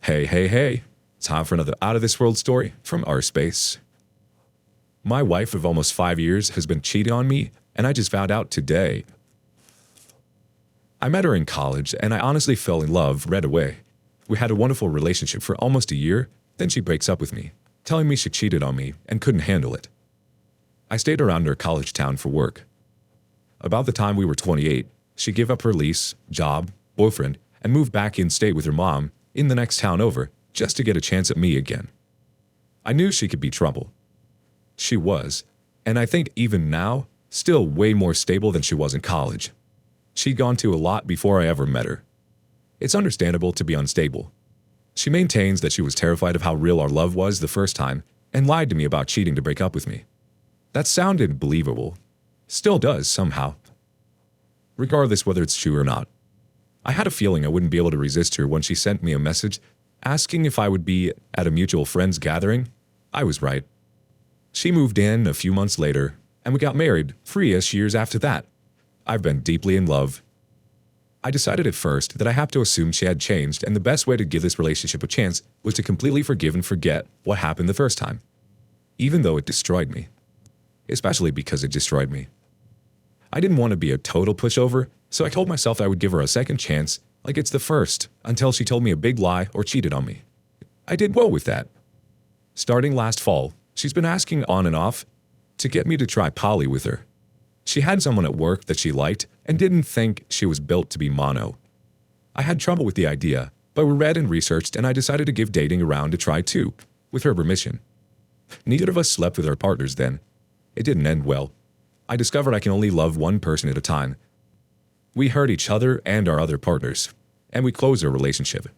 Hey. Time for another out of this world story from our space. My wife of almost 5 years has been cheating on me, and I just found out today. I met her in college, and I honestly fell in love right away. We had a wonderful relationship for almost a year, then she breaks up with me, telling me she cheated on me and couldn't handle it. I stayed around her college town for work. About the time we were 28, she gave up her lease, job, boyfriend, and moved back in-state with her mom in the next town over just to get a chance at me again. I knew she could be trouble. She was, and I think even now, still way more stable than she was in college. She'd gone to a lot before I ever met her. It's understandable to be unstable. She maintains that she was terrified of how real our love was the first time and lied to me about cheating to break up with me. That sounded believable. Still does somehow. Regardless whether it's true or not. I had a feeling I wouldn't be able to resist her when she sent me a message asking if I would be at a mutual friends gathering. I was right. She moved in a few months later, and we got married 3-ish years after that. I've been deeply in love. I decided at first that I had to assume she had changed, and the best way to give this relationship a chance was to completely forgive and forget what happened the first time, even though it destroyed me. Especially because it destroyed me. I didn't want to be a total pushover, so I told myself I would give her a second chance like it's the first, until she told me a big lie or cheated on me. I did well with that. Starting last fall, she's been asking on and off to get me to try poly with her. She had someone at work that she liked and didn't think she was built to be mono. I had trouble with the idea, but we read and researched and I decided to give dating a round to try too, with her permission. Neither of us slept with our partners then. It didn't end well. I discovered I can only love one person at a time. We hurt each other and our other partners, and we closed our relationship.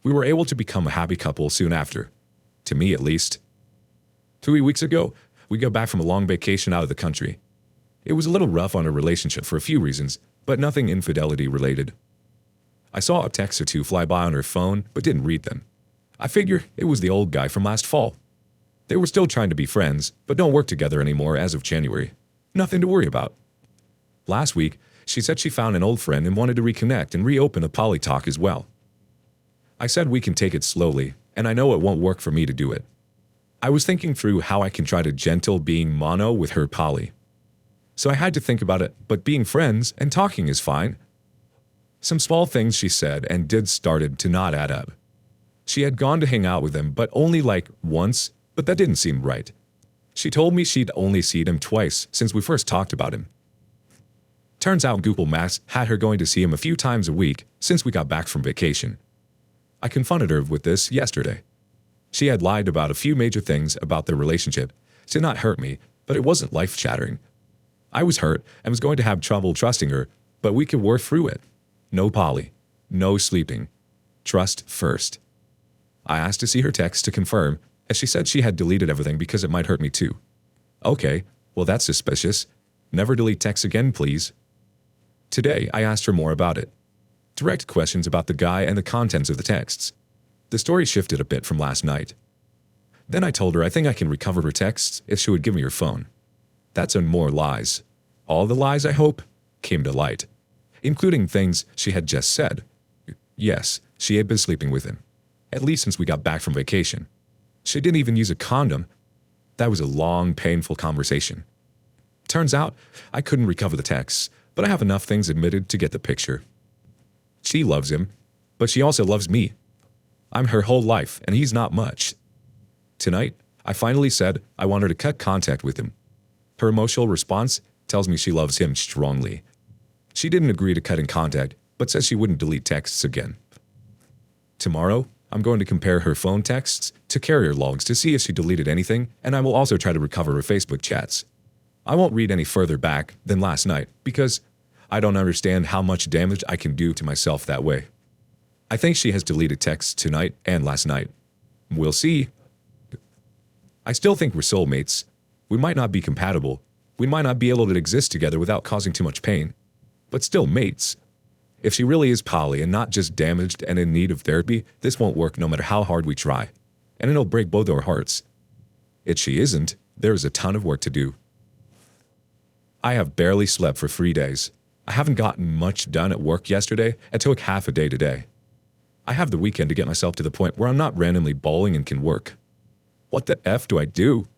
We were able to become a happy couple soon after. To me, at least. 2 weeks ago, we got back from a long vacation out of the country. It was a little rough on our relationship for a few reasons, but nothing infidelity related. I saw a text or two fly by on her phone, but didn't read them. I figure it was the old guy from last fall. They were still trying to be friends, but don't work together anymore as of January. Nothing to worry about. Last week, she said she found an old friend and wanted to reconnect and reopen a poly talk as well. I said we can take it slowly, and I know it won't work for me to do it. I was thinking through how I can try to gentle being mono with her poly. So I had to think about it, but being friends and talking is fine. Some small things she said and did started to not add up. She had gone to hang out with him, but only like once, but that didn't seem right. She told me she'd only seen him twice since we first talked about him. Turns out Google Maps had her going to see him a few times a week since we got back from vacation. I confronted her with this yesterday. She had lied about a few major things about their relationship to not hurt me, but it wasn't life-shattering. I was hurt and was going to have trouble trusting her, but we could work through it. No poly. No sleeping. Trust first. I asked to see her text to confirm, as she said she had deleted everything because it might hurt me too. Okay, well that's suspicious. Never delete texts again, please. Today, I asked her more about it. Direct questions about the guy and the contents of the texts. The story shifted a bit from last night. Then I told her I think I can recover her texts if she would give me her phone. That's on more lies. All the lies, I hope, came to light, including things she had just said. Yes, she had been sleeping with him, at least since we got back from vacation. She didn't even use a condom. That was a long, painful conversation. Turns out, I couldn't recover the texts, but I have enough things admitted to get the picture. She loves him, but she also loves me. I'm her whole life, and he's not much. Tonight, I finally said I want her to cut contact with him. Her emotional response tells me she loves him strongly. She didn't agree to cutting contact, but says she wouldn't delete texts again. Tomorrow, I'm going to compare her phone texts to carrier logs to see if she deleted anything, and I will also try to recover her Facebook chats. I won't read any further back than last night because I don't understand how much damage I can do to myself that way. I think she has deleted texts tonight and last night. We'll see. I still think we're soulmates. We might not be compatible. We might not be able to exist together without causing too much pain. But still mates. If she really is poly and not just damaged and in need of therapy, this won't work no matter how hard we try. And it'll break both our hearts. If she isn't, there is a ton of work to do. I have barely slept for 3 days. I haven't gotten much done at work yesterday and took half a day today. I have the weekend to get myself to the point where I'm not randomly bawling and can work. What the F do I do?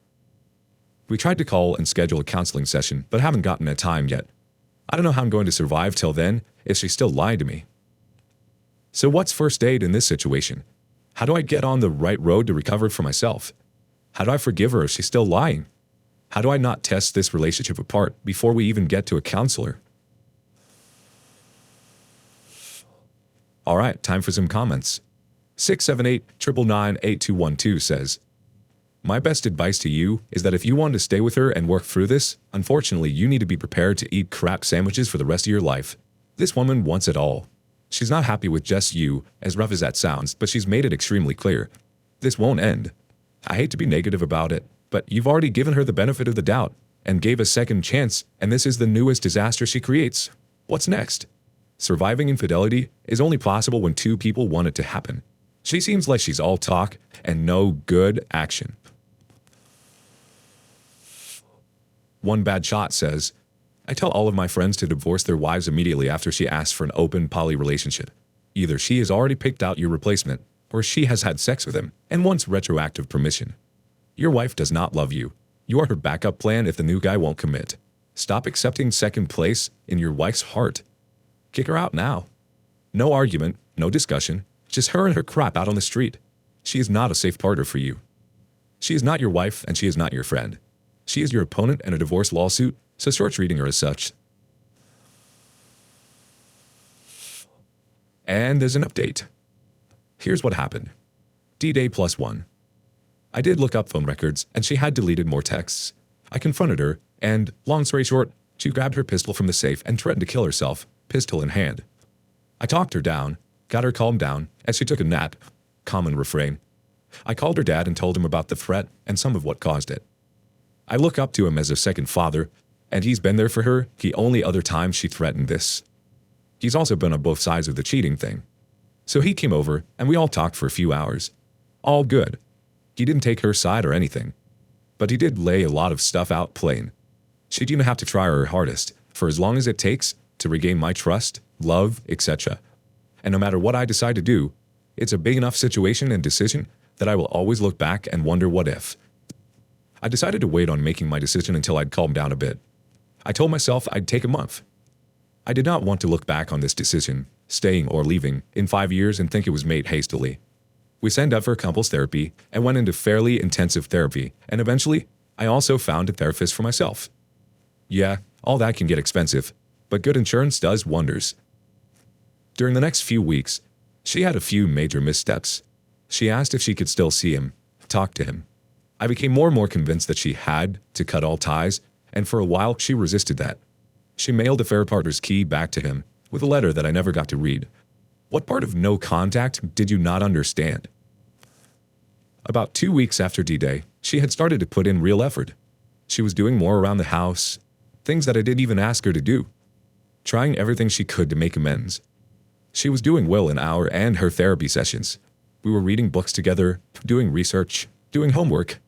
We tried to call and schedule a counseling session, but haven't gotten a time yet. I don't know how I'm going to survive till then if she's still lying to me. So what's first aid in this situation? How do I get on the right road to recover for myself? How do I forgive her if she's still lying? How do I not test this relationship apart before we even get to a counselor? All right, time for some comments. 678-999-8212 says, my best advice to you is that if you want to stay with her and work through this, unfortunately, you need to be prepared to eat crap sandwiches for the rest of your life. This woman wants it all. She's not happy with just you, as rough as that sounds, but she's made it extremely clear. This won't end. I hate to be negative about it, but you've already given her the benefit of the doubt and gave a second chance, and this is the newest disaster she creates. What's next? Surviving infidelity is only possible when two people want it to happen. She seems like she's all talk and no good action. One Bad Shot says, I tell all of my friends to divorce their wives immediately after she asks for an open poly relationship. Either she has already picked out your replacement, or she has had sex with him and wants retroactive permission. Your wife does not love you. You are her backup plan if the new guy won't commit. Stop accepting second place in your wife's heart. Kick her out now. No argument, no discussion, just her and her crap out on the street. She is not a safe partner for you. She is not your wife and she is not your friend. She is your opponent in a divorce lawsuit, so start treating her as such. And there's an update. Here's what happened. D-Day +1. I did look up phone records, and she had deleted more texts. I confronted her, and, long story short, she grabbed her pistol from the safe and threatened to kill herself, pistol in hand. I talked her down, got her calmed down, as she took a nap. Common refrain. I called her dad and told him about the threat and some of what caused it. I look up to him as a second father, and he's been there for her the only other time she threatened this. He's also been on both sides of the cheating thing. So he came over, and we all talked for a few hours. All good. He didn't take her side or anything. But he did lay a lot of stuff out plain. She'd even have to try her hardest, for as long as it takes, to regain my trust, love, etc. And no matter what I decide to do, it's a big enough situation and decision that I will always look back and wonder what if. I decided to wait on making my decision until I'd calmed down a bit. I told myself I'd take a month. I did not want to look back on this decision, staying or leaving, in 5 years and think it was made hastily. We signed up for couples therapy and went into fairly intensive therapy, and eventually, I also found a therapist for myself. Yeah, all that can get expensive, but good insurance does wonders. During the next few weeks, she had a few major missteps. She asked if she could still see him, talk to him. I became more and more convinced that she had to cut all ties, and for a while she resisted that. She mailed the affair partner's key back to him, with a letter that I never got to read. What part of no contact did you not understand? About 2 weeks after D-Day, she had started to put in real effort. She was doing more around the house, things that I didn't even ask her to do, trying everything she could to make amends. She was doing well in our and her therapy sessions. We were reading books together, doing research, doing homework.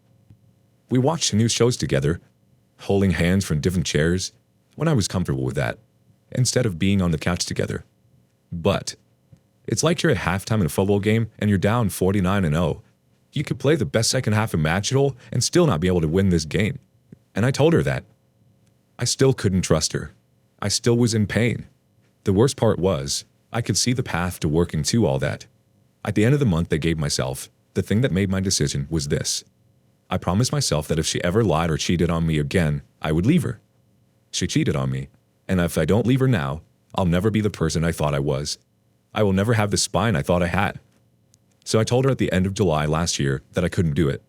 We watched new shows together, holding hands from different chairs, when I was comfortable with that, instead of being on the couch together. But it's like you're at halftime in a football game and you're down 49-0. You could play the best second half imaginable and still not be able to win this game. And I told her that. I still couldn't trust her. I still was in pain. The worst part was, I could see the path to working through all that. At the end of the month I gave myself, the thing that made my decision was this. I promised myself that if she ever lied or cheated on me again, I would leave her. She cheated on me, and if I don't leave her now, I'll never be the person I thought I was. I will never have the spine I thought I had. So I told her at the end of July last year that I couldn't do it.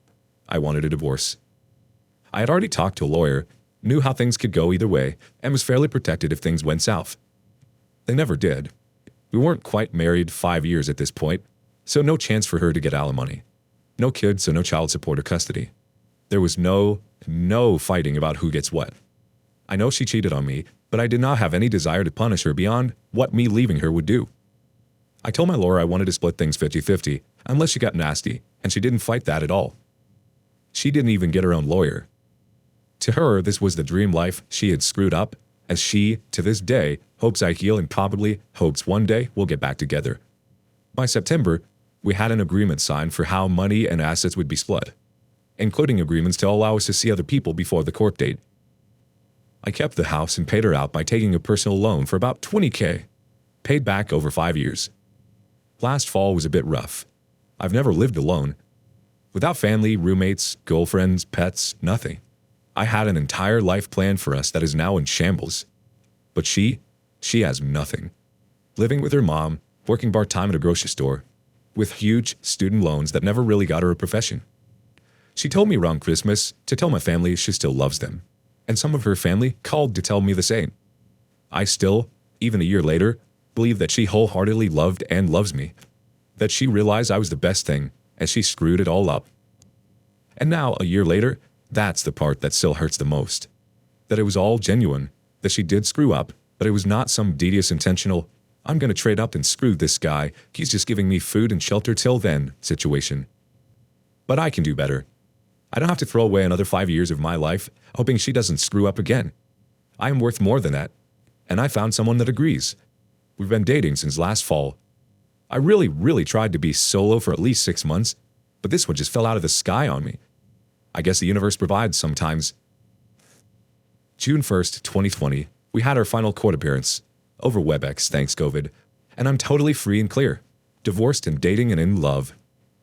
I wanted a divorce. I had already talked to a lawyer, knew how things could go either way, and was fairly protected if things went south. They never did. We weren't quite married 5 years at this point, so no chance for her to get alimony. No kids, so no child support or custody. There was no fighting about who gets what. I know she cheated on me, but I did not have any desire to punish her beyond what me leaving her would do. I told my lawyer I wanted to split things 50-50, unless she got nasty, and she didn't fight that at all. She didn't even get her own lawyer. To her, this was the dream life she had screwed up, as she, to this day, hopes I heal and probably hopes one day we'll get back together. By September, we had an agreement signed for how money and assets would be split, including agreements to allow us to see other people before the court date. I kept the house and paid her out by taking a personal loan for about $20K, paid back over 5 years. Last fall was a bit rough. I've never lived alone. Without family, roommates, girlfriends, pets, nothing. I had an entire life planned for us that is now in shambles. But she has nothing. Living with her mom, working part-time at a grocery store, with huge student loans that never really got her a profession. She told me around Christmas to tell my family she still loves them, and some of her family called to tell me the same. I still, even a year later, believe that she wholeheartedly loved and loves me, that she realized I was the best thing, and she screwed it all up. And now, a year later, that's the part that still hurts the most. That it was all genuine, that she did screw up, but it was not some devious intentional, I'm gonna trade up and screw this guy, he's just giving me food and shelter till then situation. But I can do better. I don't have to throw away another 5 years of my life hoping she doesn't screw up again. I am worth more than that. And I found someone that agrees. We've been dating since last fall. I really tried to be solo for at least 6 months, but this one just fell out of the sky on me. I guess the universe provides sometimes. June 1st, 2020, we had our final court appearance, over WebEx thanks COVID, and I'm totally free and clear, divorced and dating and in love,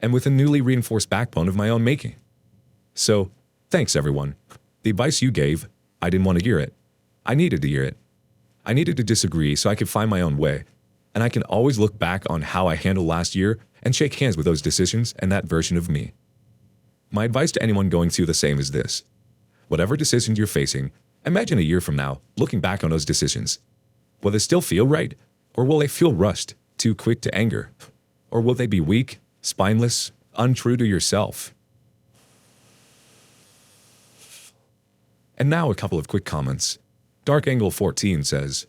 and with a newly reinforced backbone of my own making. So, thanks everyone. The advice you gave, I didn't want to hear it. I needed to hear it. I needed to disagree so I could find my own way, and I can always look back on how I handled last year and shake hands with those decisions and that version of me. My advice to anyone going through the same is this. Whatever decisions you're facing, imagine a year from now, looking back on those decisions. Will they still feel right? Or will they feel rushed, too quick to anger? Or will they be weak, spineless, untrue to yourself? And now a couple of quick comments. Dark Angle 14 says,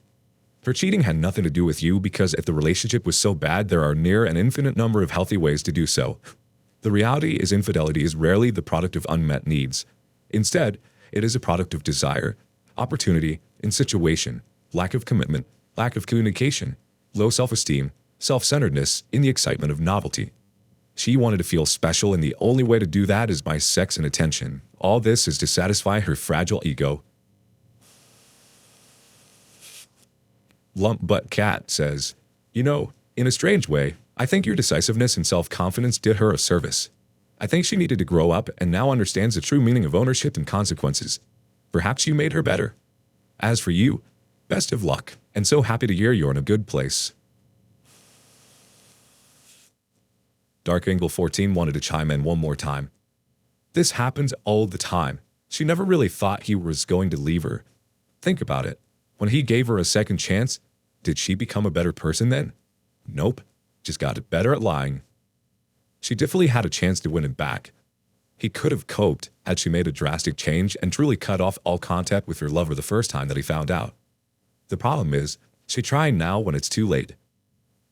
her cheating had nothing to do with you because if the relationship was so bad, there are near an infinite number of healthy ways to do so. The reality is infidelity is rarely the product of unmet needs. Instead, it is a product of desire, opportunity, insituation, lack of commitment, lack of communication, low self-esteem, self-centeredness in the excitement of novelty. She wanted to feel special, and the only way to do that is by sex and attention. All this is to satisfy her fragile ego. Lump Butt Cat says, you know, in a strange way, I think your decisiveness and self-confidence did her a service. I think she needed to grow up and now understands the true meaning of ownership and consequences. Perhaps you made her better. As for you, best of luck, and so happy to hear you're in a good place. Dark Angle 14 wanted to chime in one more time. This happens all the time. She never really thought he was going to leave her. Think about it. When he gave her a second chance, did she become a better person then? Nope. Just got better at lying. She definitely had a chance to win it back. He could have coped had she made a drastic change and truly cut off all contact with her lover the first time that he found out. The problem is, she tried now when it's too late.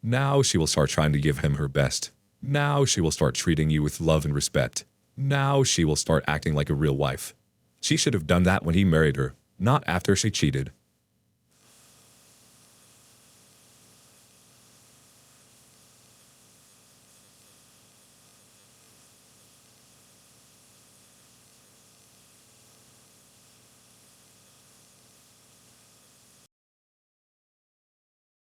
Now she will start trying to give him her best. Now she will start treating you with love and respect. Now she will start acting like a real wife. She should have done that when he married her, not after she cheated.